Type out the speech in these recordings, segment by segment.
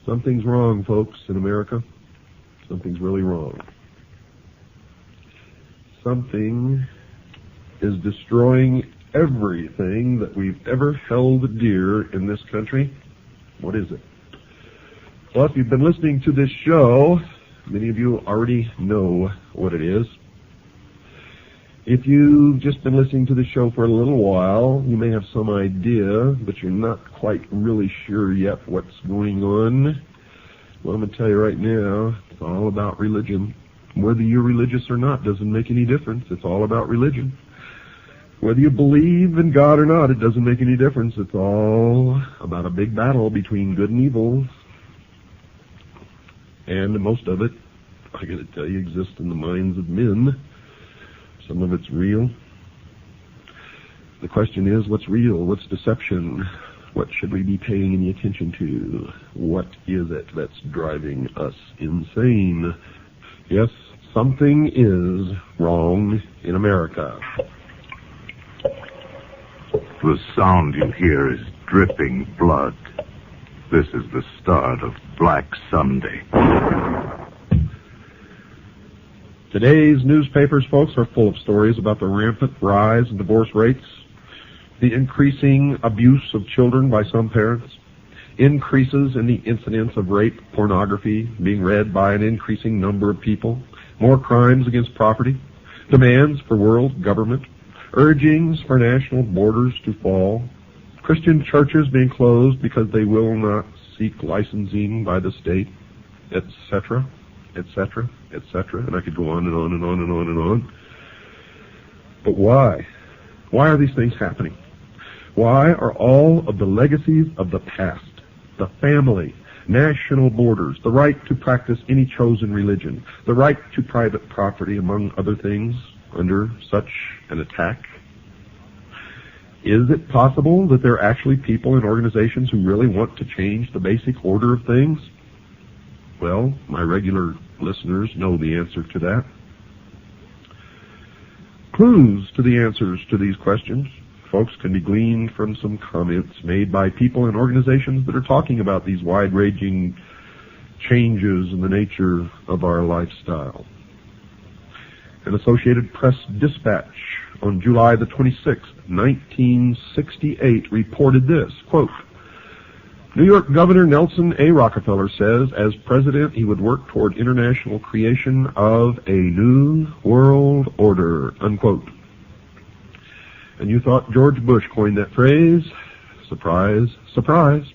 Something's wrong, folks, in America. Something's really wrong. Something is destroying everything that we've ever held dear in this country. What is it? Well, if you've been listening to this show, many of you already know what it is. If you've just been listening to the show for a little while, you may have some idea, but you're not quite really sure yet what's going on. Well, I'm going to tell you right now, it's all about religion. Whether you're religious or not doesn't make any difference. It's all about religion. Whether you believe in God or not, it doesn't make any difference. It's all about a big battle between good and evil. And most of it, I got to tell you, exists in the minds of men. Some of it's real. The question is, what's real? What's deception? What should we be paying any attention to? What is it that's driving us insane? Yes, something is wrong in America. The sound you hear is dripping blood. This is the start of Black Sunday. Today's newspapers, folks, are full of stories about the rampant rise in divorce rates, the increasing abuse of children by some parents, increases in the incidence of rape pornography being read by an increasing number of people, more crimes against property, demands for world government, urgings for national borders to fall, Christian churches being closed because they will not seek licensing by the state, etc., etc., etc., and I could go on and on and on and on and on. But why? Why are these things happening? Why are all of the legacies of the past, the family, national borders, the right to practice any chosen religion, the right to private property, among other things, under such an attack? Is it possible that there are actually people and organizations who really want to change the basic order of things? Well, my regular listeners know the answer to that. Clues to the answers to these questions, folks, can be gleaned from some comments made by people and organizations that are talking about these wide-ranging changes in the nature of our lifestyle. An Associated Press dispatch on July the 26th, 1968, reported this, quote, New York Governor Nelson A. Rockefeller says, as president, he would work toward international creation of a new world order, unquote. And you thought George Bush coined that phrase? Surprise, surprise.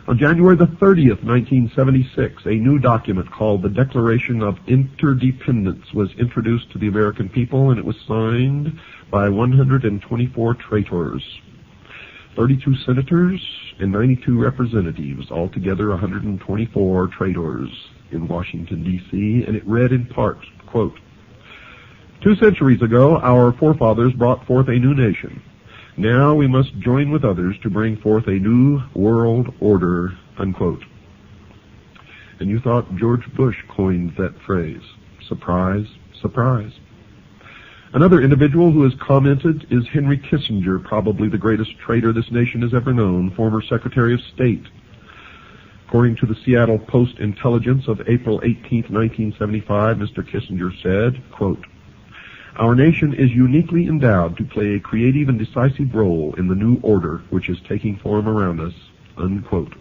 On January the 30th, 1976, a new document called the Declaration of Interdependence was introduced to the American people, and it was signed by 124 traitors, 32 senators, and 92 representatives, altogether 124 traitors in Washington, D.C., and it read in part, quote, 2 centuries ago, our forefathers brought forth a new nation. Now we must join with others to bring forth a new world order, unquote. And you thought George Bush coined that phrase. Surprise, surprise. Another individual who has commented is Henry Kissinger, probably the greatest traitor this nation has ever known, former Secretary of State. According to the Seattle Post-Intelligence of April 18, 1975, Mr. Kissinger said, quote, Our nation is uniquely endowed to play a creative and decisive role in the new order which is taking form around us, unquote.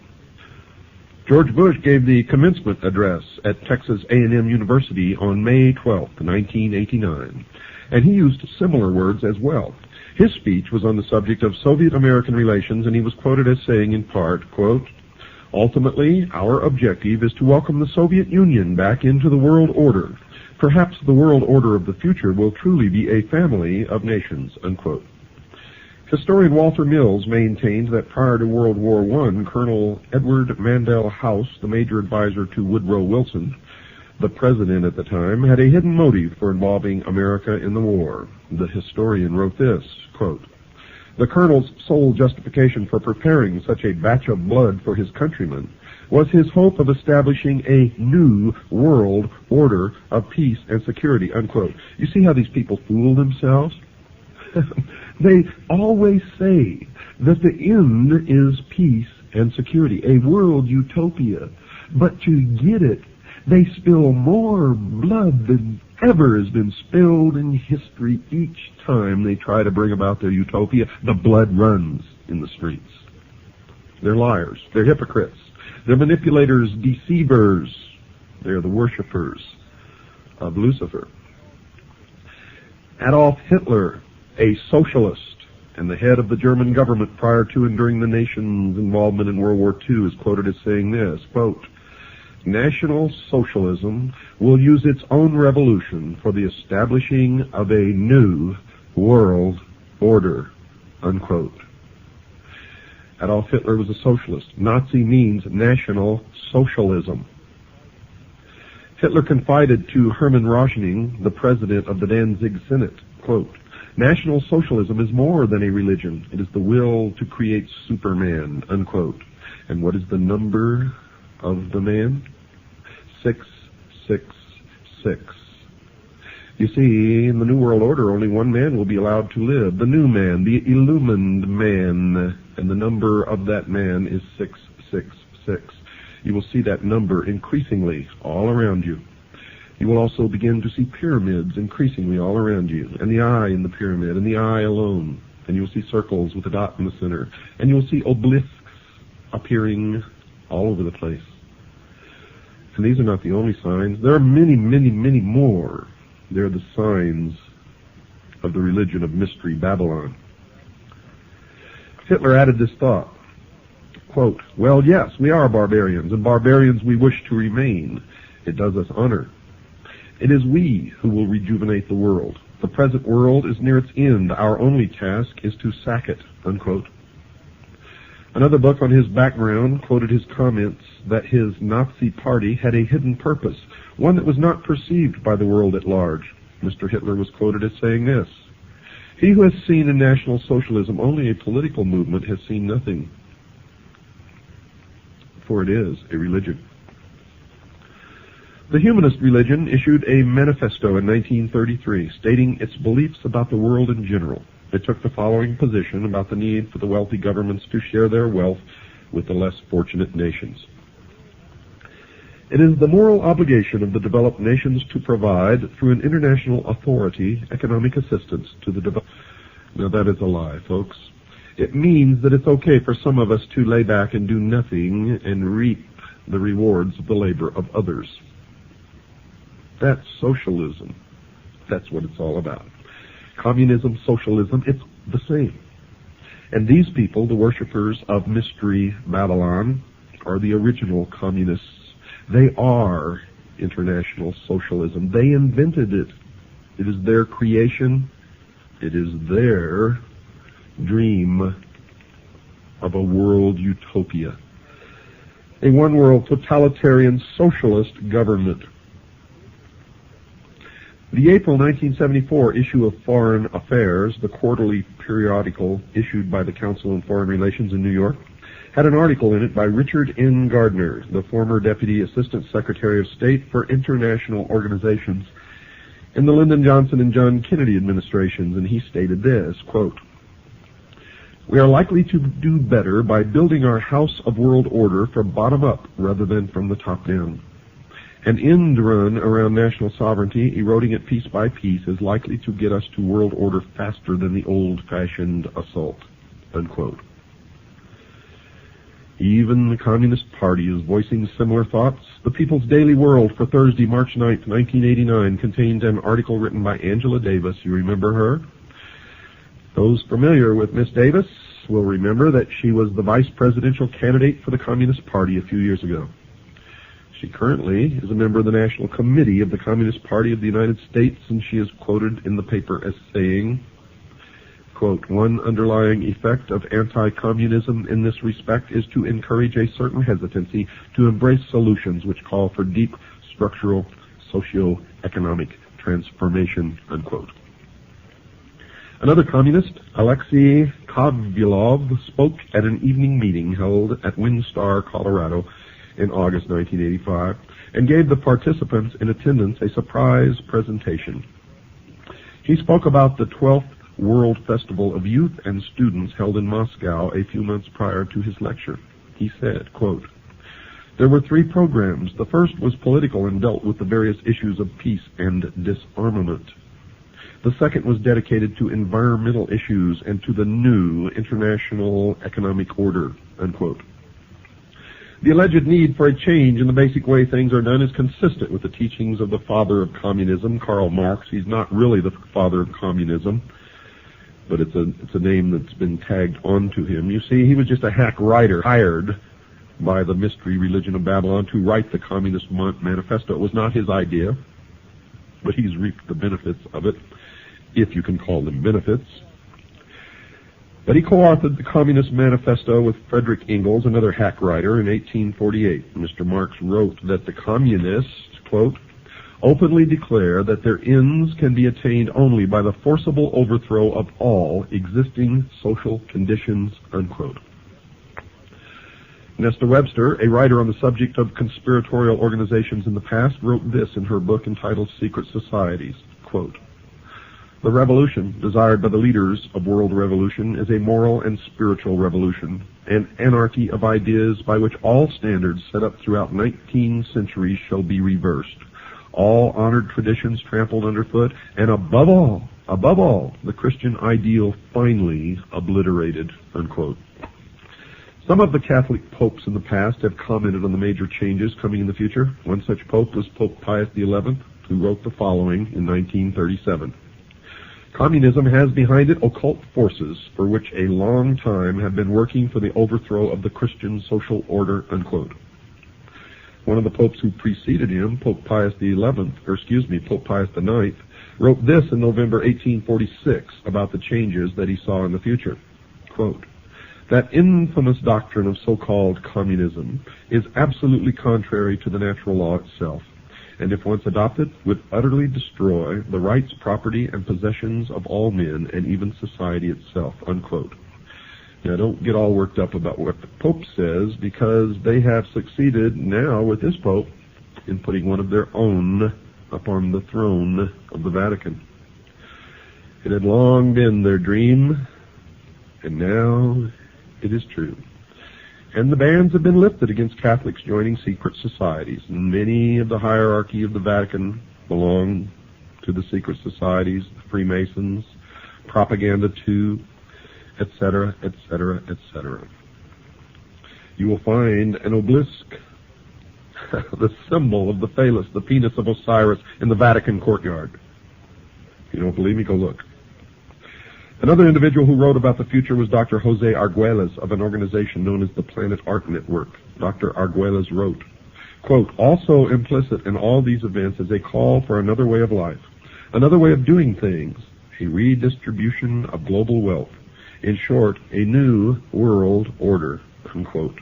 George Bush gave the commencement address at Texas A&M University on May 12, 1989. And he used similar words as well. His speech was on the subject of Soviet-American relations, and he was quoted as saying in part, quote, Ultimately, our objective is to welcome the Soviet Union back into the world order. Perhaps the world order of the future will truly be a family of nations, unquote. Historian Walter Mills maintained that prior to World War I, Colonel Edward Mandell House, the major advisor to Woodrow Wilson, the president at the time, had a hidden motive for involving America in the war. The historian wrote this, quote, The colonel's sole justification for preparing such a batch of blood for his countrymen was his hope of establishing a new world order of peace and security, unquote. You see how these people fool themselves? They always say that the end is peace and security, a world utopia. But to get it, they spill more blood than ever has been spilled in history. Each time they try to bring about their utopia, the blood runs in the streets. They're liars. They're hypocrites. They're manipulators, deceivers. They're the worshipers of Lucifer. Adolf Hitler, a socialist and the head of the German government prior to and during the nation's involvement in World War II, is quoted as saying this, quote, "National Socialism will use its own revolution for the establishing of a new world order," unquote. Adolf Hitler was a socialist. Nazi means National Socialism. Hitler confided to Hermann Röschning, the president of the Danzig Senate, quote, "National Socialism is more than a religion. It is the will to create Superman," unquote. And what is the number of the man? 666. You see, in the New World Order, only one man will be allowed to live. The new man, the illumined man. And the number of that man is 666. You will see that number increasingly all around you. You will also begin to see pyramids increasingly all around you, and the eye in the pyramid, and the eye alone. And you will see circles with a dot in the center. And you will see obelisks appearing all over the place. And these are not the only signs. There are many, many, many more. They're the signs of the religion of Mystery Babylon. Hitler added this thought, quote, "Well, yes, we are barbarians, and barbarians we wish to remain. It does us honor. It is we who will rejuvenate the world. The present world is near its end. Our only task is to sack it," unquote. Another book on his background quoted his comments that his Nazi party had a hidden purpose, one that was not perceived by the world at large. Mr. Hitler was quoted as saying this, "He who has seen in National Socialism only a political movement has seen nothing, for it is a religion." The humanist religion issued a manifesto in 1933 stating its beliefs about the world in general. It took the following position about the need for the wealthy governments to share their wealth with the less fortunate nations. It is the moral obligation of the developed nations to provide, through an international authority, economic assistance to the developed. Now that is a lie, folks. It means that it's okay for some of us to lay back and do nothing and reap the rewards of the labor of others. That's socialism. That's what it's all about. Communism, socialism, it's the same. And these people, the worshippers of Mystery Babylon, are the original communists. They are international socialism. They invented it. It is their creation. It is their dream of a world utopia. A one-world totalitarian socialist government. The April 1974 issue of Foreign Affairs, the quarterly periodical issued by the Council on Foreign Relations in New York, had an article in it by Richard N. Gardner, the former Deputy Assistant Secretary of State for International Organizations in the Lyndon Johnson and John Kennedy administrations, and he stated this, quote, "We are likely to do better by building our house of world order from bottom up rather than from the top down. An end run around national sovereignty, eroding it piece by piece, is likely to get us to world order faster than the old-fashioned assault," unquote. Even the Communist Party is voicing similar thoughts. The People's Daily World for Thursday, March 9th, 1989, contained an article written by Angela Davis. You remember her? Those familiar with Miss Davis will remember that she was the vice presidential candidate for the Communist Party a few years ago. She currently is a member of the National Committee of the Communist Party of the United States, and she is quoted in the paper as saying, quote, "One underlying effect of anti-communism in this respect is to encourage a certain hesitancy to embrace solutions which call for deep structural socio-economic transformation," unquote. Another communist, Alexei Kovylov, spoke at an evening meeting held at Windstar, Colorado, in August 1985, and gave the participants in attendance a surprise presentation. He spoke about the 12th World Festival of Youth and Students held in Moscow a few months prior to his lecture. He said, quote, "There were 3 programs. The first was political and dealt with the various issues of peace and disarmament. The second was dedicated to environmental issues and to the new international economic order," unquote. The alleged need for a change in the basic way things are done is consistent with the teachings of the father of communism, Karl Marx. He's not really the father of communism, but it's a name that's been tagged onto him. You see, he was just a hack writer hired by the mystery religion of Babylon to write the Communist Manifesto. It was not his idea, but he's reaped the benefits of it, if you can call them benefits. But he co-authored the Communist Manifesto with Frederick Engels, another hack writer, in 1848. Mr. Marx wrote that the communists, quote, "openly declare that their ends can be attained only by the forcible overthrow of all existing social conditions," unquote. Nesta Webster, a writer on the subject of conspiratorial organizations in the past, wrote this in her book entitled Secret Societies, quote, "The revolution desired by the leaders of world revolution is a moral and spiritual revolution, an anarchy of ideas by which all standards set up throughout 19 centuries shall be reversed, all honored traditions trampled underfoot, and above all, the Christian ideal finally obliterated," unquote. Some of the Catholic popes in the past have commented on the major changes coming in the future. One such pope was Pope Pius XI, who wrote the following in 1937. "Communism has behind it occult forces for which a long time have been working for the overthrow of the Christian social order," unquote. One of the popes who preceded him, Pope Pius IX, wrote this in November 1846 about the changes that he saw in the future. Quote, "That infamous doctrine of so-called communism is absolutely contrary to the natural law itself, and if once adopted, would utterly destroy the rights, property, and possessions of all men, and even society itself," unquote. Now, don't get all worked up about what the Pope says, because they have succeeded now with this Pope in putting one of their own upon the throne of the Vatican. It had long been their dream, and now it is true. And the bans have been lifted against Catholics joining secret societies. Many of the hierarchy of the Vatican belong to the secret societies, the Freemasons, Propaganda 2, etc., etc., etc. You will find an obelisk, the symbol of the phallus, the penis of Osiris, in the Vatican courtyard. If you don't believe me, go look. Another individual who wrote about the future was Dr. Jose Arguelles of an organization known as the Planet Art Network. Dr. Arguelles wrote, quote, "Also implicit in all these events is a call for another way of life, another way of doing things, a redistribution of global wealth. In short, a new world order," unquote.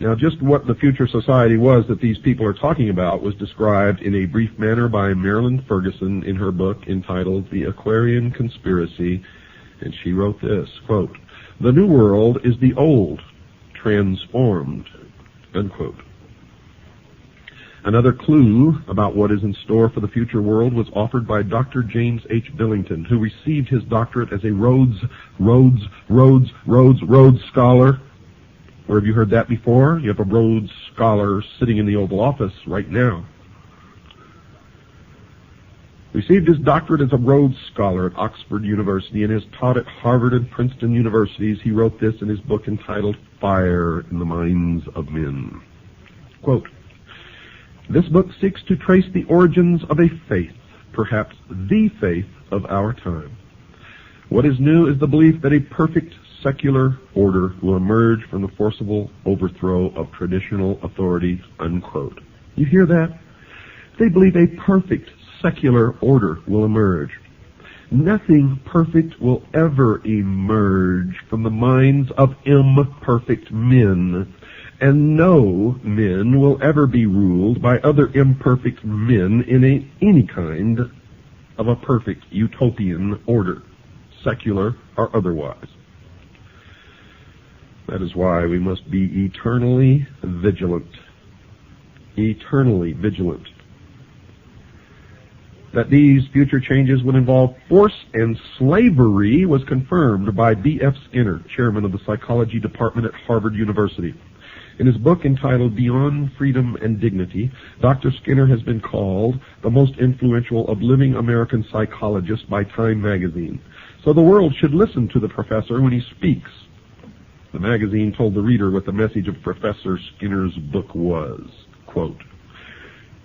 Now, just what the future society was that these people are talking about was described in a brief manner by Marilyn Ferguson in her book entitled The Aquarian Conspiracy, and she wrote this, quote, "The new world is the old, transformed," unquote. Another clue about what is in store for the future world was offered by Dr. James H. Billington, who received his doctorate as a Rhodes Scholar. Where have you heard that before? You have a Rhodes Scholar sitting in the Oval Office right now. Received his doctorate as a Rhodes Scholar at Oxford University and has taught at Harvard and Princeton universities. He wrote this in his book entitled Fire in the Minds of Men. Quote, "This book seeks to trace the origins of a faith, perhaps the faith of our time. What is new is the belief that a perfect secular order will emerge from the forcible overthrow of traditional authority," unquote. You hear that? They believe a perfect secular order will emerge. Nothing perfect will ever emerge from the minds of imperfect men, and no men will ever be ruled by other imperfect men in any kind of a perfect utopian order, secular or otherwise. That is why we must be eternally vigilant. Eternally vigilant. That these future changes would involve force and slavery was confirmed by B.F. Skinner, chairman of the psychology department at Harvard University. In his book entitled Beyond Freedom and Dignity, Dr. Skinner has been called the most influential of living American psychologists by Time magazine. So the world should listen to the professor when he speaks. The magazine told the reader what the message of Professor Skinner's book was. Quote,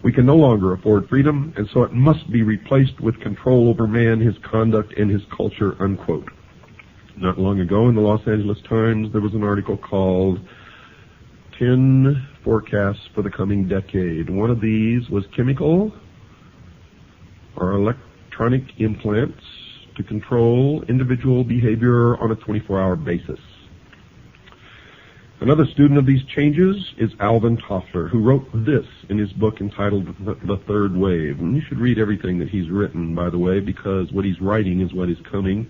"We can no longer afford freedom, and so it must be replaced with control over man, his conduct, and his culture," unquote. Not long ago in the Los Angeles Times, there was an article called 10 Forecasts for the Coming Decade. One of these was chemical or electronic implants to control individual behavior on a 24-hour basis. Another student of these changes is Alvin Toffler, who wrote this in his book entitled The Third Wave. And you should read everything that he's written, by the way, because what he's writing is what is coming.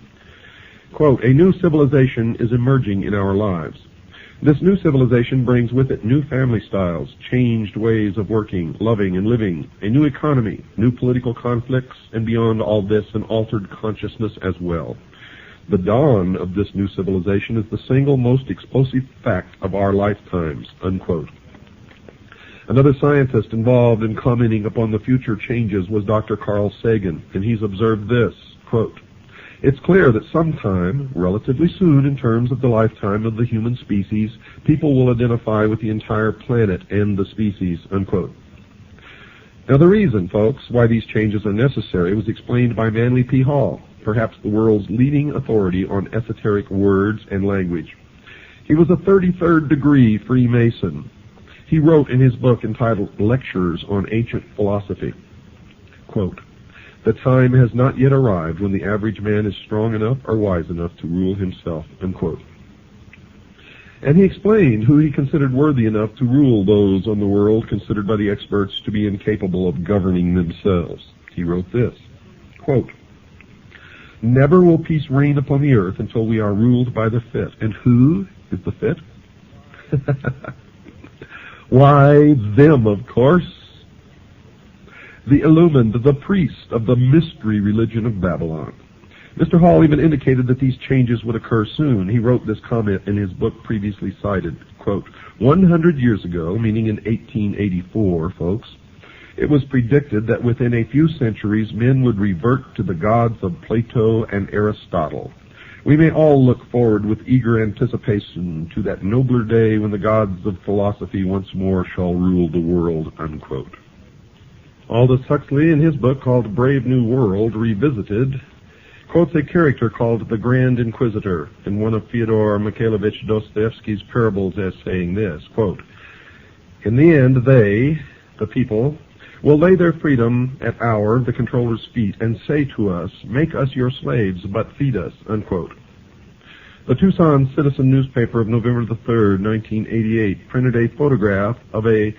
Quote, "A new civilization is emerging in our lives. This new civilization brings with it new family styles, changed ways of working, loving, and living, a new economy, new political conflicts, and beyond all this, an altered consciousness as well. The dawn of this new civilization is the single most explosive fact of our lifetimes," unquote. Another scientist involved in commenting upon the future changes was Dr. Carl Sagan, and he's observed this, quote, "It's clear that sometime, relatively soon in terms of the lifetime of the human species, people will identify with the entire planet and the species," unquote. Now the reason, folks, why these changes are necessary was explained by Manly P. Hall, perhaps the world's leading authority on esoteric words and language. He was a 33rd degree Freemason. He wrote in his book entitled Lectures on Ancient Philosophy, quote, "The time has not yet arrived when the average man is strong enough or wise enough to rule himself," unquote. And he explained who he considered worthy enough to rule those on the world considered by the experts to be incapable of governing themselves. He wrote this, quote, "Never will peace reign upon the earth until we are ruled by the fit." And who is the fit? Why, them, of course. The illumined, the priest of the mystery religion of Babylon. Mr. Hall even indicated that these changes would occur soon. He wrote this comment in his book previously cited, quote, 100 years ago, meaning in 1884, folks, it was predicted that within a few centuries men would revert to the gods of Plato and Aristotle. We may all look forward with eager anticipation to that nobler day when the gods of philosophy once more shall rule the world, unquote. Aldous Huxley, in his book called Brave New World Revisited, quotes a character called the Grand Inquisitor in one of Fyodor Mikhailovich Dostoevsky's parables as saying this, quote, "In the end they, the people, will lay their freedom at our, the controller's feet, and say to us, 'Make us your slaves, but feed us,'" unquote. The Tucson Citizen newspaper of November the 3rd, 1988, printed a photograph of a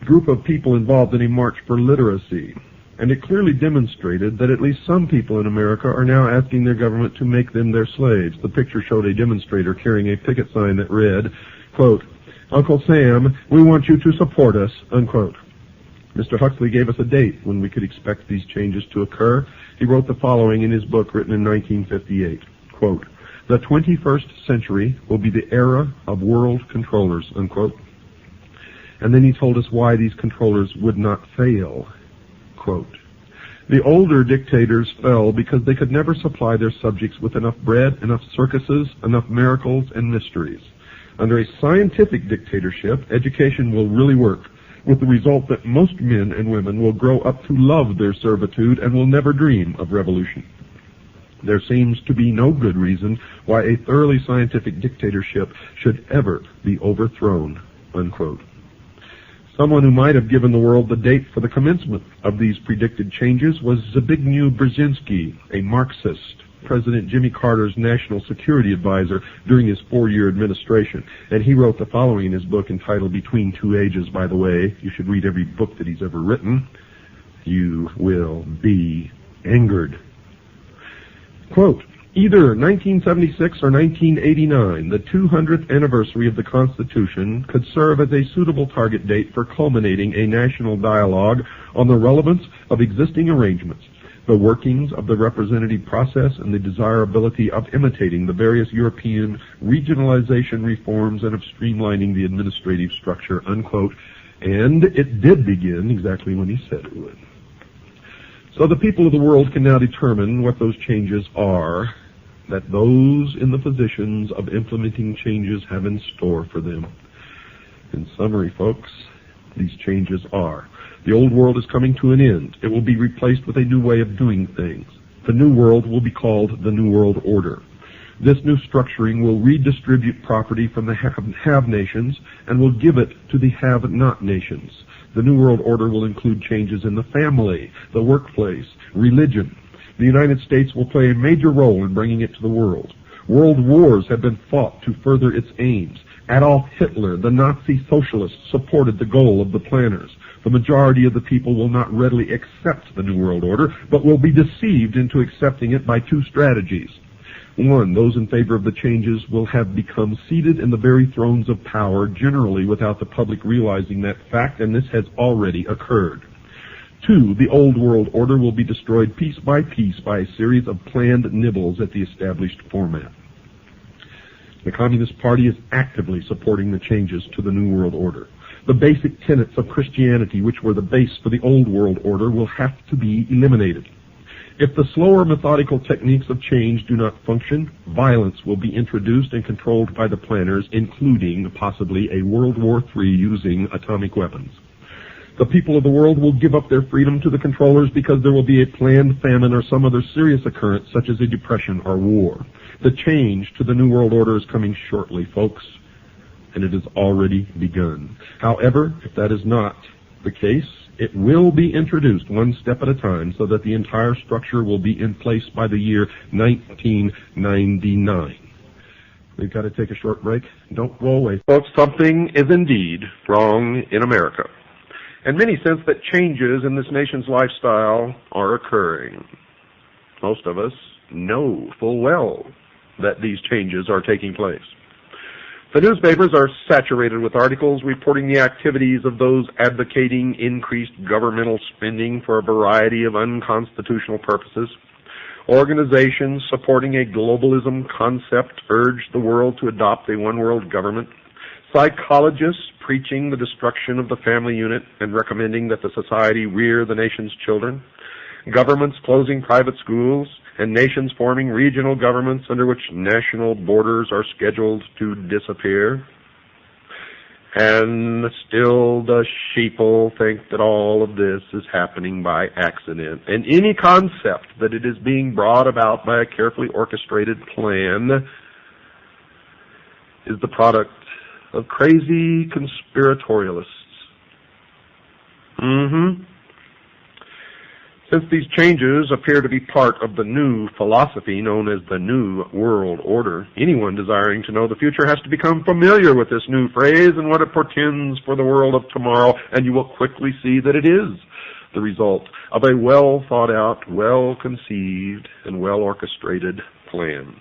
group of people involved in a march for literacy, and it clearly demonstrated that at least some people in America are now asking their government to make them their slaves. The picture showed a demonstrator carrying a picket sign that read, quote, "Uncle Sam, we want you to support us," unquote. Mr. Huxley gave us a date when we could expect these changes to occur. He wrote the following in his book written in 1958, quote, "The 21st century will be the era of world controllers," unquote. And then he told us why these controllers would not fail, quote, "The older dictators fell because they could never supply their subjects with enough bread, enough circuses, enough miracles and mysteries. Under a scientific dictatorship, education will really work, with the result that most men and women will grow up to love their servitude and will never dream of revolution. There seems to be no good reason why a thoroughly scientific dictatorship should ever be overthrown," unquote. Someone who might have given the world the date for the commencement of these predicted changes was Zbigniew Brzezinski, a Marxist, President Jimmy Carter's national security advisor during his 4-year administration. And he wrote the following in his book entitled Between Two Ages, by the way. You should read every book that he's ever written. You will be angered. Quote, Either 1976 or 1989, the 200th anniversary of the Constitution, could serve as a suitable target date for culminating a national dialogue on the relevance of existing arrangements, the workings of the representative process, and the desirability of imitating the various European regionalization reforms and of streamlining the administrative structure, unquote. And it did begin exactly when he said it would. So the people of the world can now determine what those changes are that those in the positions of implementing changes have in store for them. In summary, folks, these changes are: the old world is coming to an end. It will be replaced with a new way of doing things. The new world will be called the New World Order. This new structuring will redistribute property from the have nations and will give it to the have-not nations. The New World Order will include changes in the family, the workplace, religion. The United States will play a major role in bringing it to the world. World wars have been fought to further its aims. Adolf Hitler, the Nazi socialist, supported the goal of the planners. The majority of the people will not readily accept the New World Order, but will be deceived into accepting it by two strategies. One, those in favor of the changes will have become seated in the very thrones of power, generally without the public realizing that fact, and this has already occurred. Two, the old world order will be destroyed piece by a series of planned nibbles at the established format. The Communist Party is actively supporting the changes to the New World Order. The basic tenets of Christianity, which were the base for the old world order, will have to be eliminated. If the slower methodical techniques of change do not function, violence will be introduced and controlled by the planners, including possibly a World War III using atomic weapons. The people of the world will give up their freedom to the controllers because there will be a planned famine or some other serious occurrence such as a depression or war. The change to the New World Order is coming shortly, folks, and it has already begun. However, if that is not the case, it will be introduced one step at a time so that the entire structure will be in place by the year 1999. We've got to take a short break. Don't go away. Folks, something is indeed wrong in America. And many sense that changes in this nation's lifestyle are occurring. Most of us know full well that these changes are taking place. The newspapers are saturated with articles reporting the activities of those advocating increased governmental spending for a variety of unconstitutional purposes. Organizations supporting a globalism concept urge the world to adopt a one-world government. Psychologists preaching the destruction of the family unit and recommending that the society rear the nation's children. Governments closing private schools, and nations forming regional governments under which national borders are scheduled to disappear. And still the sheeple think that all of this is happening by accident. And any concept that it is being brought about by a carefully orchestrated plan is the product of crazy conspiratorialists. Since these changes appear to be part of the new philosophy known as the New World Order, anyone desiring to know the future has to become familiar with this new phrase and what it portends for the world of tomorrow, and you will quickly see that it is the result of a well-thought-out, well-conceived, and well-orchestrated plan.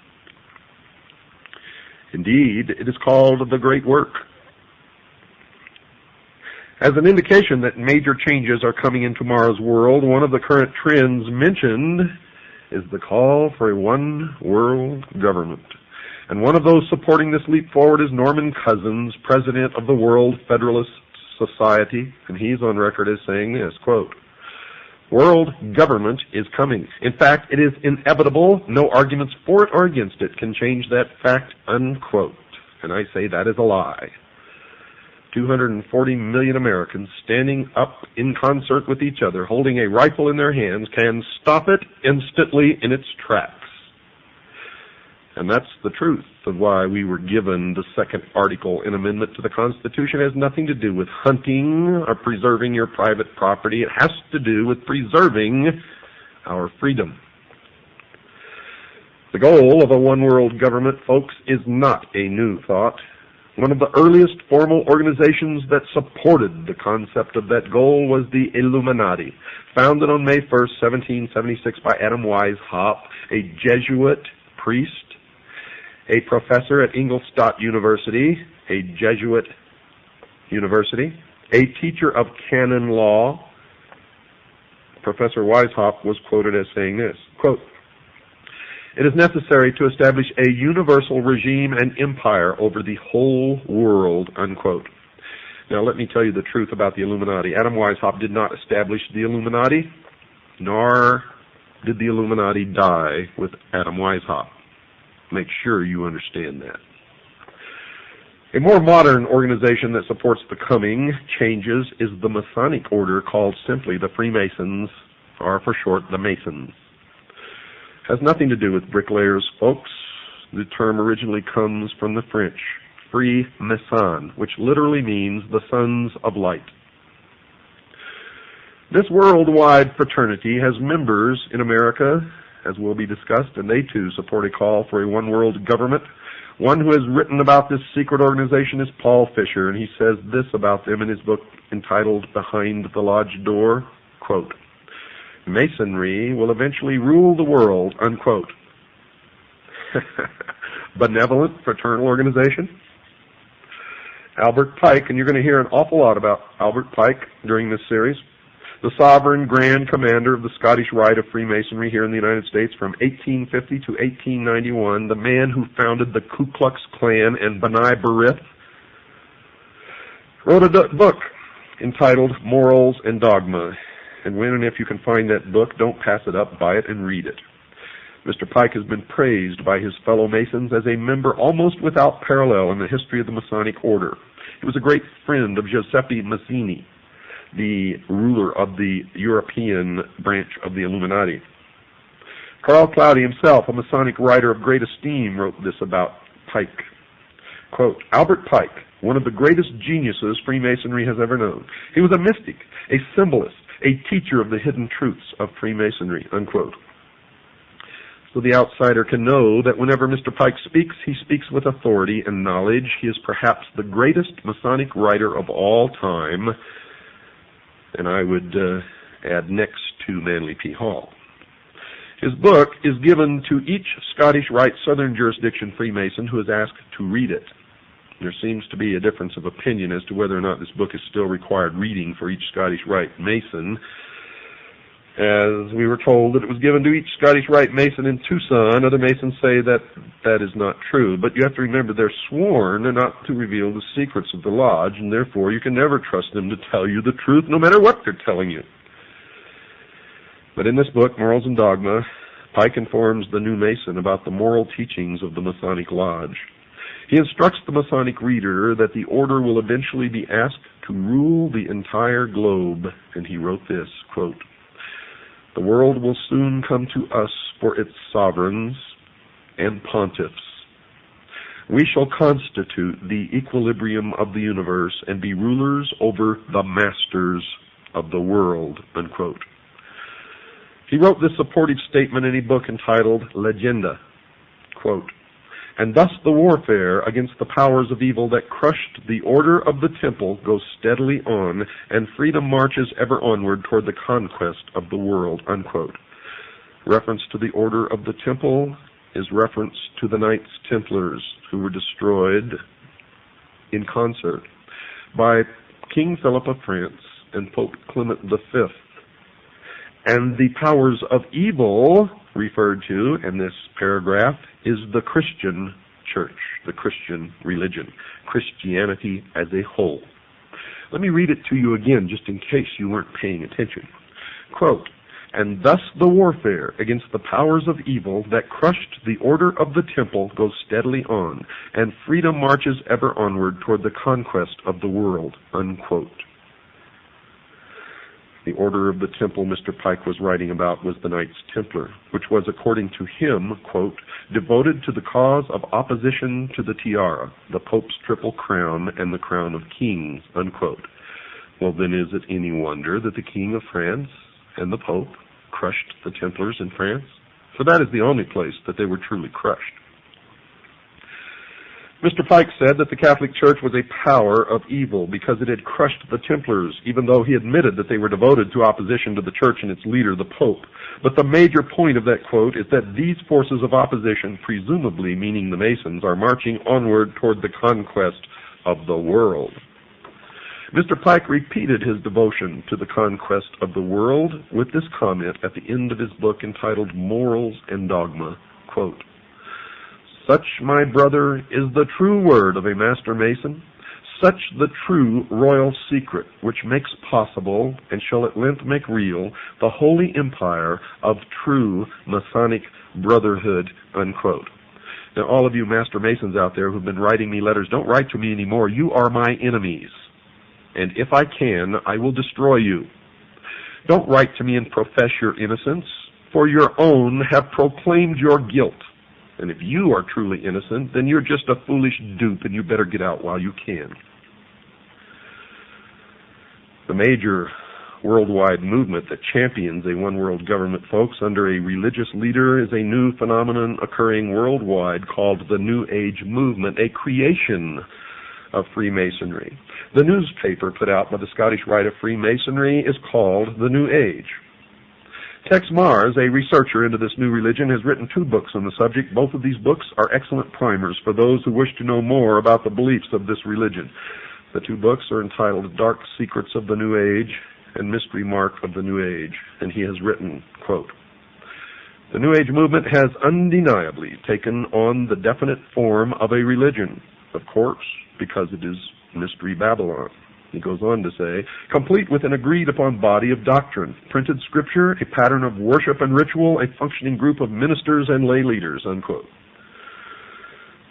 Indeed, it is called the Great Work. As an indication that major changes are coming in tomorrow's world, one of the current trends mentioned is the call for a one-world government. And one of those supporting this leap forward is Norman Cousins, president of the World Federalist Society, and he's on record as saying this, quote, "World government is coming. In fact, it is inevitable. No arguments for it or against it can change that fact," unquote. And I say that is a lie. 240 million Americans standing up in concert with each other, holding a rifle in their hands, can stop it instantly in its tracks. And that's the truth of why we were given the second article in amendment to the Constitution. It has nothing to do with hunting or preserving your private property. It has to do with preserving our freedom. The goal of a one-world government, folks, is not a new thought. One of the earliest formal organizations that supported the concept of that goal was the Illuminati, founded on May 1st, 1776 by Adam Weishaupt, a Jesuit priest, a professor at Ingolstadt University, a Jesuit university, a teacher of canon law. Professor Weishaupt was quoted as saying this, quote, "It is necessary to establish a universal regime and empire over the whole world," unquote. Now let me tell you the truth about the Illuminati. Adam Weishaupt did not establish the Illuminati, nor did the Illuminati die with Adam Weishaupt. Make sure you understand that. A more modern organization that supports the coming changes is the Masonic order, called simply the Freemasons, or for short, the Masons. Has nothing to do with bricklayers, folks. The term originally comes from the French, Freemason, which literally means the sons of light. This worldwide fraternity has members in America, as will be discussed, and they too support a call for a one-world government. One who has written about this secret organization is Paul Fisher, and he says this about them in his book entitled Behind the Lodge Door, quote, "Masonry will eventually rule the world," unquote. Benevolent fraternal organization. Albert Pike, and you're going to hear an awful lot about Albert Pike during this series, the sovereign grand commander of the Scottish Rite of Freemasonry here in the United States from 1850 to 1891, the man who founded the Ku Klux Klan and B'nai B'rith, wrote a book entitled Morals and Dogma. And when and if you can find that book, don't pass it up, buy it and read it. Mr. Pike has been praised by his fellow Masons as a member almost without parallel in the history of the Masonic order. He was a great friend of Giuseppe Mazzini, the ruler of the European branch of the Illuminati. Carl Cloudy himself, a Masonic writer of great esteem, wrote this about Pike. Quote, "Albert Pike, one of the greatest geniuses Freemasonry has ever known. He was a mystic, a symbolist, a teacher of the hidden truths of Freemasonry," unquote. So the outsider can know that whenever Mr. Pike speaks, he speaks with authority and knowledge. He is perhaps the greatest Masonic writer of all time, and I would add next to Manly P. Hall. His book is given to each Scottish Rite Southern Jurisdiction Freemason who is asked to read it. There seems to be a difference of opinion as to whether or not this book is still required reading for each Scottish Rite Mason, as we were told that it was given to each Scottish Rite Mason in Tucson. Other Masons say that that is not true, but you have to remember they're sworn not to reveal the secrets of the lodge, and therefore you can never trust them to tell you the truth no matter what they're telling you. But in this book, Morals and Dogma, Pike informs the new Mason about the moral teachings of the Masonic Lodge. He instructs the Masonic reader that the order will eventually be asked to rule the entire globe, and he wrote this, quote, "The world will soon come to us for its sovereigns and pontiffs. We shall constitute the equilibrium of the universe and be rulers over the masters of the world," unquote. He wrote this supportive statement in a book entitled Legenda, quote, "And thus the warfare against the powers of evil that crushed the order of the temple goes steadily on, and freedom marches ever onward toward the conquest of the world," unquote. Reference to the order of the temple is reference to the Knights Templars, who were destroyed in concert by King Philip of France and Pope Clement V. And the powers of evil referred to in this paragraph is the Christian church, the Christian religion, Christianity as a whole. Let me read it to you again, just in case you weren't paying attention. Quote, "And thus the warfare against the powers of evil that crushed the order of the temple goes steadily on, and freedom marches ever onward toward the conquest of the world," unquote. The order of the temple Mr. Pike was writing about was the Knights Templar, which was, according to him, quote, "devoted to the cause of opposition to the tiara, the Pope's triple crown, and the crown of kings," unquote. Well, then is it any wonder that the King of France and the Pope crushed the Templars in France? For that is the only place that they were truly crushed. Mr. Pike said that the Catholic Church was a power of evil because it had crushed the Templars, even though he admitted that they were devoted to opposition to the Church and its leader, the Pope. But the major point of that quote is that these forces of opposition, presumably meaning the Masons, are marching onward toward the conquest of the world. Mr. Pike repeated his devotion to the conquest of the world with this comment at the end of his book entitled Morals and Dogma, quote, "Such, my brother, is the true word of a Master Mason, such the true royal secret which makes possible, and shall at length make real, the holy empire of true Masonic brotherhood," unquote. Now, all of you Master Masons out there who've been writing me letters, don't write to me anymore. You are my enemies. And if I can, I will destroy you. Don't write to me and profess your innocence, for your own have proclaimed your guilt. And if you are truly innocent, then you're just a foolish dupe, and you better get out while you can. The major worldwide movement that champions a one-world government, folks, under a religious leader is a new phenomenon occurring worldwide called the New Age movement, a creation of Freemasonry. The newspaper put out by the Scottish Rite of Freemasonry is called The New Age. Tex Mars, a researcher into this new religion, has written 2 books on the subject. Both of these books are excellent primers for those who wish to know more about the beliefs of this religion. The 2 books are entitled Dark Secrets of the New Age and Mystery Mark of the New Age, and he has written, quote, "The New Age movement has undeniably taken on the definite form of a religion, of course, because it is Mystery Babylon." He goes on to say, "Complete with an agreed-upon body of doctrine, printed scripture, a pattern of worship and ritual, a functioning group of ministers and lay leaders," unquote.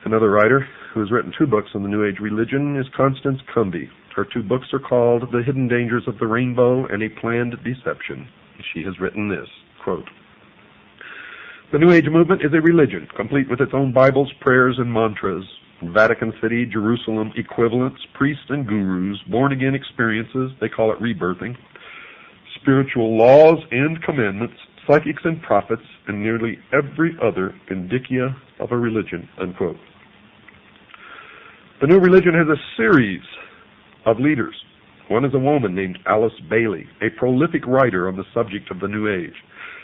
Another writer who has written 2 books on the New Age religion is Constance Cumby. Her 2 books are called The Hidden Dangers of the Rainbow and A Planned Deception. She has written this, quote, "The New Age movement is a religion, complete with its own Bibles, prayers, and mantras. Vatican City, Jerusalem equivalents, priests and gurus, born-again experiences, they call it rebirthing, spiritual laws and commandments, psychics and prophets, and nearly every other indicia of a religion," unquote. The new religion has a series of leaders. One is a woman named Alice Bailey, a prolific writer on the subject of the New Age.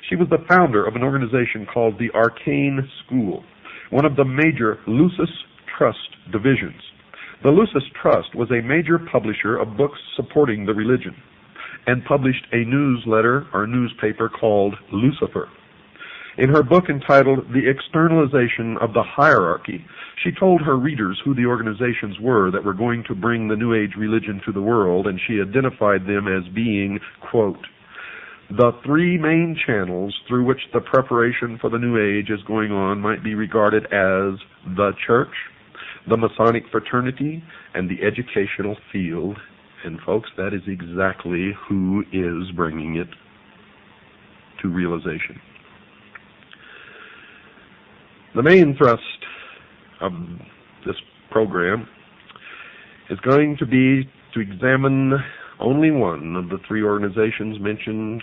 She was the founder of an organization called the Arcane School, one of the major Lucis Trust divisions. The Lucis Trust was a major publisher of books supporting the religion and published a newsletter or newspaper called Lucifer. In her book entitled The Externalization of the Hierarchy, she told her readers who the organizations were that were going to bring the New Age religion to the world, and she identified them as being, quote, "The 3 main channels through which the preparation for the New Age is going on might be regarded as the Church, the Masonic fraternity, and the educational field." And folks, that is exactly who is bringing it to realization. The main thrust of this program is going to be to examine only one of the 3 organizations mentioned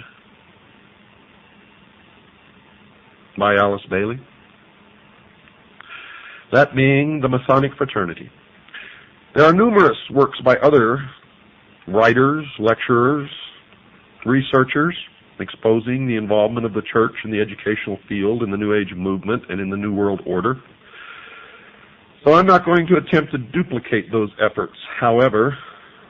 by Alice Bailey, that being the Masonic fraternity. There are numerous works by other writers, lecturers, researchers exposing the involvement of the Church in the educational field in the New Age movement and in the New World Order. So I'm not going to attempt to duplicate those efforts. However,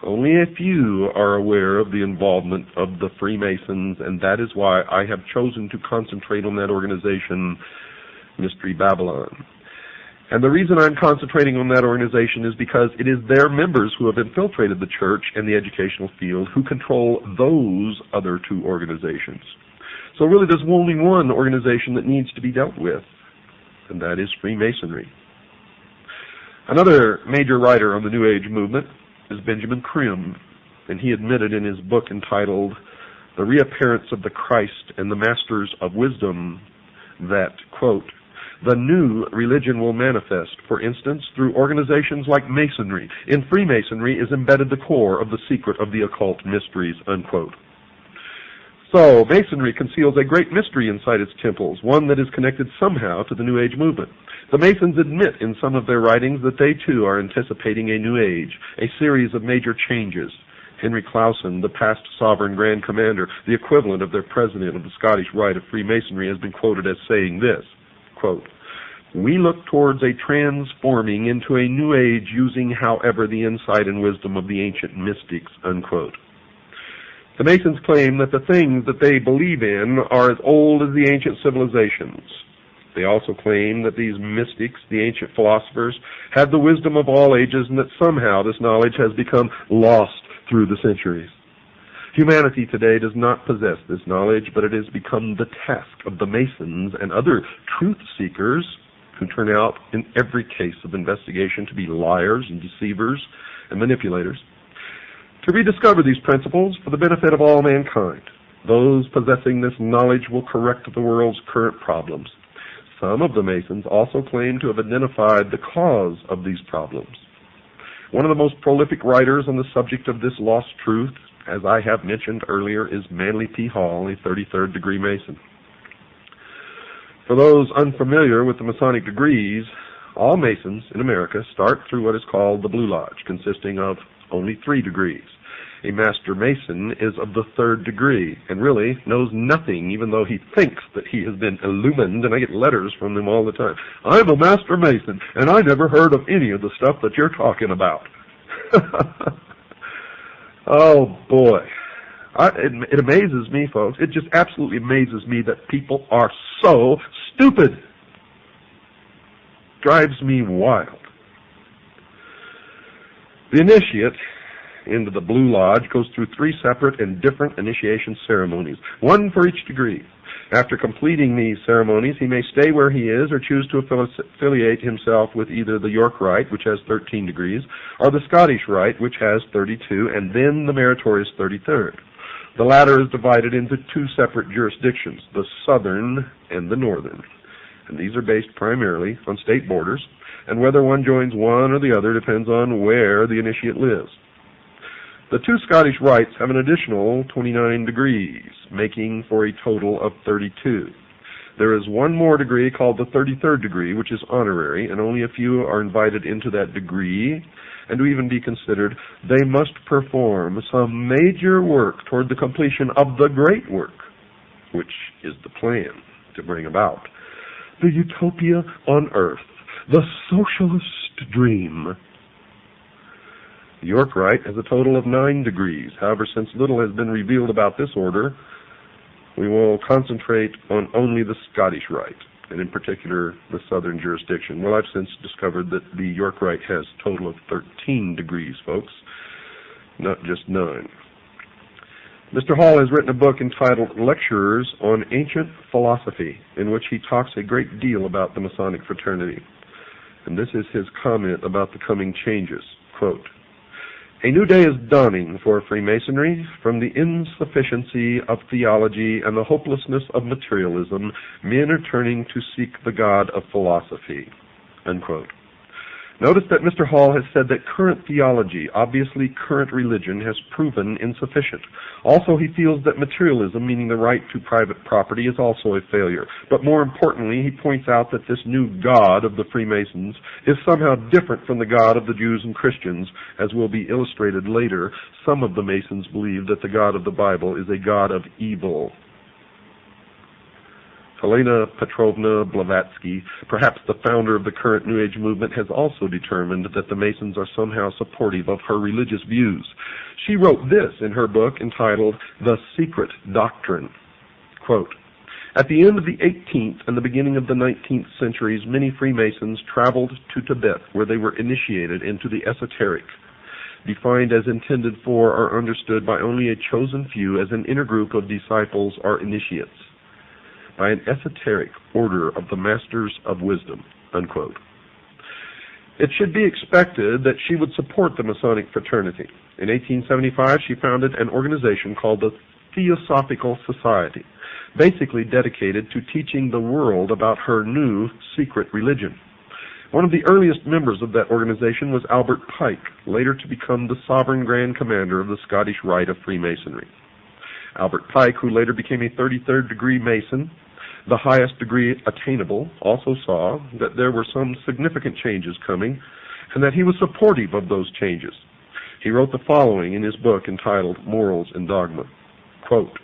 only a few are aware of the involvement of the Freemasons, and that is why I have chosen to concentrate on that organization, Mystery Babylon. And the reason I'm concentrating on that organization is because it is their members who have infiltrated the Church and the educational field who control those other 2 organizations. So really there's only one organization that needs to be dealt with, and that is Freemasonry. Another major writer on the New Age movement is Benjamin Krim, and he admitted in his book entitled The Reappearance of the Christ and the Masters of Wisdom that, quote, "The new religion will manifest, for instance, through organizations like Masonry. In Freemasonry is embedded the core of the secret of the occult mysteries," unquote. So, Masonry conceals a great mystery inside its temples, one that is connected somehow to the New Age movement. The Masons admit in some of their writings that they too are anticipating a new age, a series of major changes. Henry Clausen, the past sovereign Grand Commander, the equivalent of their president of the Scottish Rite of Freemasonry, has been quoted as saying this, quote, "We look towards a transforming into a new age using, however, the insight and wisdom of the ancient mystics," unquote. The Masons claim that the things that they believe in are as old as the ancient civilizations. They also claim that these mystics, the ancient philosophers, have the wisdom of all ages and that somehow this knowledge has become lost through the centuries. Humanity today does not possess this knowledge, but it has become the task of the Masons and other truth seekers, who turn out in every case of investigation to be liars and deceivers and manipulators, to rediscover these principles for the benefit of all mankind. Those possessing this knowledge will correct the world's current problems. Some of the Masons also claim to have identified the cause of these problems. One of the most prolific writers on the subject of this lost truth, as I have mentioned earlier, is Manly P. Hall, a 33rd degree Mason. For those unfamiliar with the Masonic degrees, all Masons in America start through what is called the Blue Lodge, consisting of only 3 degrees. A Master Mason is of the 3rd degree and really knows nothing, even though he thinks that he has been illumined, and I get letters from them all the time. "I'm a Master Mason, and I never heard of any of the stuff that you're talking about." Oh, boy. It amazes me, folks. It just absolutely amazes me that people are so stupid. Drives me wild. The initiate into the Blue Lodge goes through 3 separate and different initiation ceremonies, one for each degree. After completing these ceremonies, he may stay where he is or choose to affiliate himself with either the York Rite, which has 13 degrees, or the Scottish Rite, which has 32, and then the meritorious 33rd. The latter is divided into 2 separate jurisdictions, the southern and the northern. And these are based primarily on state borders, and whether one joins one or the other depends on where the initiate lives. The 2 Scottish rites have an additional 29 degrees, making for a total of 32. There is one more degree called the 33rd degree, which is honorary, and only a few are invited into that degree. And to even be considered, they must perform some major work toward the completion of the great work, which is the plan to bring about the utopia on earth, the socialist dream. The York Rite has a total of 9 degrees. However, since little has been revealed about this order, we will concentrate on only the Scottish Rite, and in particular the southern jurisdiction. Well, I've since discovered that the York Rite has a total of 13 degrees, folks, not just 9. Mr. Hall has written a book entitled Lectures on Ancient Philosophy, in which he talks a great deal about the Masonic fraternity. And this is his comment about the coming changes. Quote, "A new day is dawning for Freemasonry. From the insufficiency of theology and the hopelessness of materialism, men are turning to seek the God of philosophy." Unquote. Notice that Mr. Hall has said that current theology, obviously current religion, has proven insufficient. Also, he feels that materialism, meaning the right to private property, is also a failure. But more importantly, he points out that this new God of the Freemasons is somehow different from the God of the Jews and Christians, as will be illustrated later. Some of the Masons believe that the God of the Bible is a God of evil. Helena Petrovna Blavatsky, perhaps the founder of the current New Age movement, has also determined that the Masons are somehow supportive of her religious views. She wrote this in her book entitled The Secret Doctrine. Quote, "At the end of the 18th and the beginning of the 19th centuries, many Freemasons traveled to Tibet, where they were initiated into the esoteric, defined as intended for or understood by only a chosen few as an inner group of disciples or initiates, by an esoteric order of the Masters of Wisdom." Unquote. It should be expected that she would support the Masonic fraternity. In 1875, she founded an organization called the Theosophical Society, basically dedicated to teaching the world about her new secret religion. One of the earliest members of that organization was Albert Pike, later to become the Sovereign Grand Commander of the Scottish Rite of Freemasonry. Albert Pike, who later became a 33rd degree Mason, the highest degree attainable, also saw that there were some significant changes coming and that he was supportive of those changes. He wrote the following in his book entitled Morals and Dogma. Quote,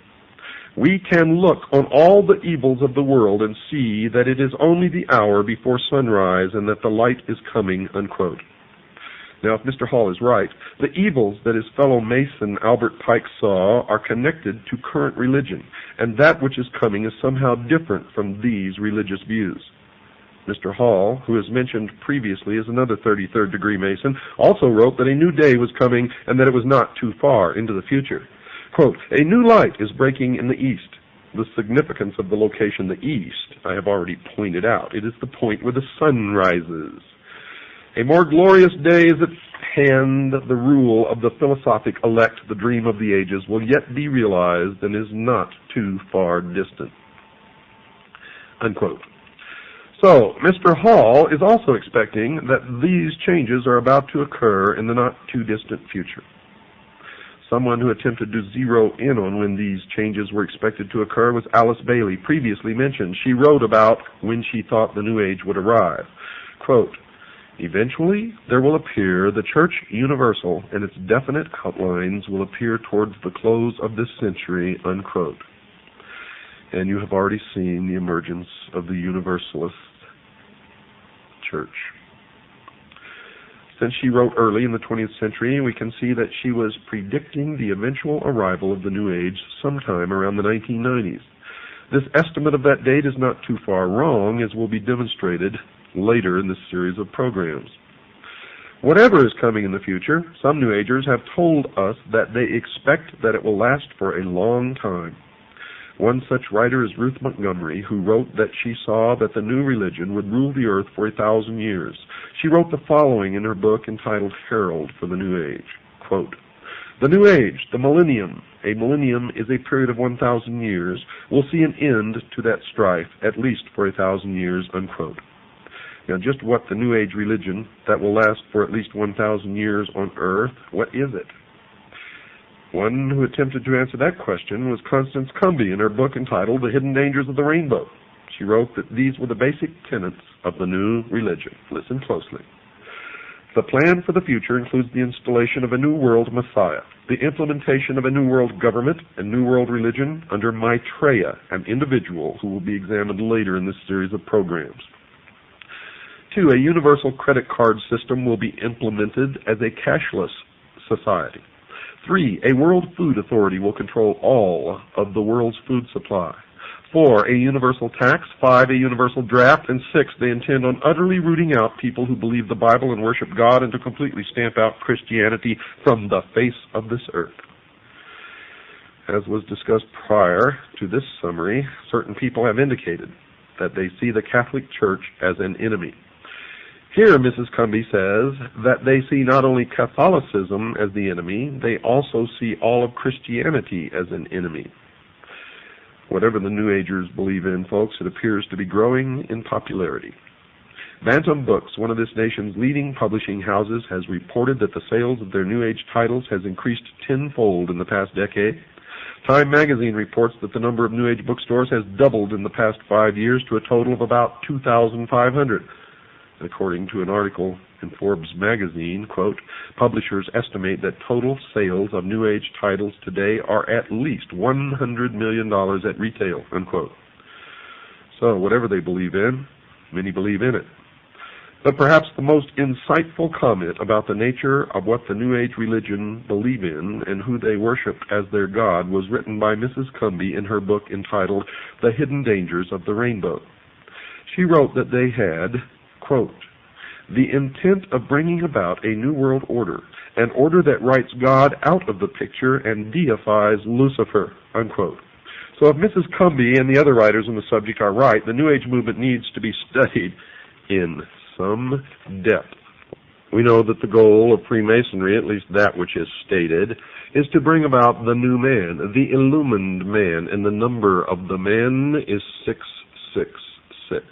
"We can look on all the evils of the world and see that it is only the hour before sunrise and that the light is coming," unquote. Now, if Mr. Hall is right, the evils that his fellow Mason Albert Pike saw are connected to current religion, and that which is coming is somehow different from these religious views. Mr. Hall, who is mentioned previously as another 33rd degree Mason, also wrote that a new day was coming and that it was not too far into the future. Quote, "A new light is breaking in the east." The significance of the location, the east, I have already pointed out. It is the point where the sun rises. "A more glorious day is at hand. The rule of the philosophic elect, the dream of the ages, will yet be realized and is not too far distant." Unquote. So, Mr. Hall is also expecting that these changes are about to occur in the not-too-distant future. Someone who attempted to zero in on when these changes were expected to occur was Alice Bailey, previously mentioned. She wrote about when she thought the New Age would arrive. Quote, "Eventually, there will appear the Church Universal, and its definite outlines will appear towards the close of this century," unquote. And you have already seen the emergence of the Universalist Church. Since she wrote early in the 20th century, we can see that she was predicting the eventual arrival of the New Age sometime around the 1990s. This estimate of that date is not too far wrong, as will be demonstrated later in this series of programs. Whatever is coming in the future, some New Agers have told us that they expect that it will last for a long time. One such writer is Ruth Montgomery, who wrote that she saw that the new religion would rule the earth for 1,000 years. She wrote the following in her book entitled Herald for the New Age. Quote, "The New Age, the millennium, a millennium is a period of 1,000 years, will see an end to that strife, at least for 1,000 years, unquote. Now, just what the New Age religion that will last for at least 1,000 years on earth, what is it? One who attempted to answer that question was Constance Cumby in her book entitled The Hidden Dangers of the Rainbow. She wrote that these were the basic tenets of the new religion. Listen closely. "The plan for the future includes the installation of a new world messiah, the implementation of a new world government and new world religion under Maitreya, an individual who will be examined later in this series of programs. 2, a universal credit card system will be implemented as a cashless society. 3, a world food authority will control all of the world's food supply. 4, a universal tax. 5, a universal draft. And 6, they intend on utterly rooting out people who believe the Bible and worship God and to completely stamp out Christianity from the face of this earth." As was discussed prior to this summary, certain people have indicated that they see the Catholic Church as an enemy. Here, Mrs. Cumby says that they see not only Catholicism as the enemy, they also see all of Christianity as an enemy. Whatever the New Agers believe in, folks, it appears to be growing in popularity. Bantam Books, one of this nation's leading publishing houses, has reported that the sales of their New Age titles has increased tenfold in the past decade. Time magazine reports that the number of New Age bookstores has doubled in the past 5 years to a total of about 2,500. According to an article in Forbes magazine, quote, "Publishers estimate that total sales of New Age titles today are at least $100 million at retail," unquote. So whatever they believe in, many believe in it. But perhaps the most insightful comment about the nature of what the New Age religion believe in and who they worship as their God was written by Mrs. Cumby in her book entitled The Hidden Dangers of the Rainbow. She wrote that they had, quote, "the intent of bringing about a new world order, an order that writes God out of the picture and deifies Lucifer," unquote. So if Mrs. Cumby and the other writers on the subject are right, the New Age movement needs to be studied in some depth. We know that the goal of Freemasonry, at least that which is stated, is to bring about the new man, the illumined man, and the number of the man is 666.